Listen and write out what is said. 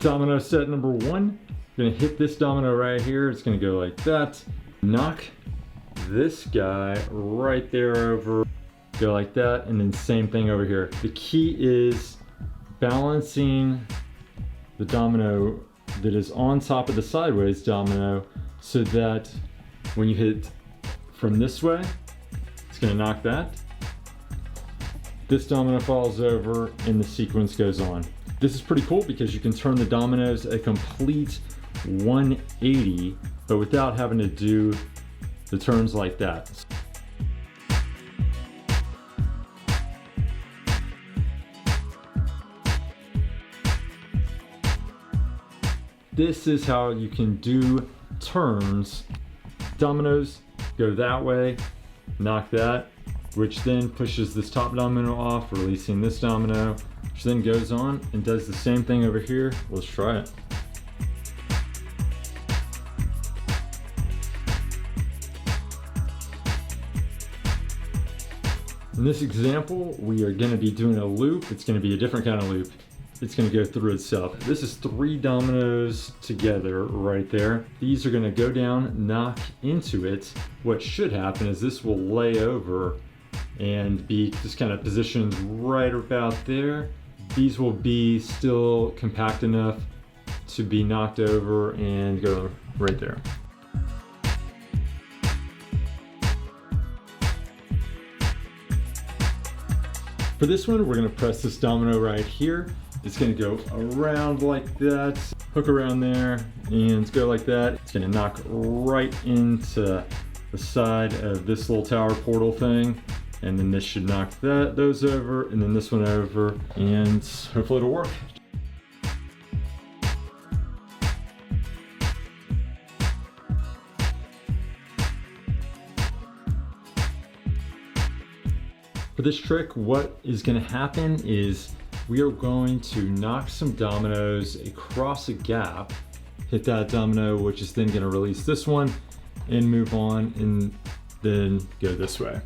Domino set number 1. You're gonna hit this domino right here. It's gonna go like that. Knock this guy right there over. Go like that, and then same thing over here. The key is balancing the domino that is on top of the sideways domino so that when you hit from this way, it's gonna knock that. This domino falls over and the sequence goes on. This is pretty cool because you can turn the dominoes a complete 180, but without having to do the turns like that. This is how you can do turns. Dominoes go that way, knock that, which then pushes this top domino off, releasing this domino, which then goes on and does the same thing over here. Let's try it. In this example, we are going to be doing a loop. It's going to be a different kind of loop. It's going to go through itself. This is 3 dominoes together right there. These are going to go down, knock into it. What should happen is this will lay over and be just kind of positioned right about there. These will be still compact enough to be knocked over and go right there. For this one, we're going to press this domino right here. It's going to go around like that, hook around there, and go like that. It's going to knock right into the side of this little tower portal thing, and then this should knock those over, and then this one over, and hopefully it'll work. For this trick, what is going to happen is we are going to knock some dominoes across a gap, hit that domino, which is then going to release this one and move on and then go this way.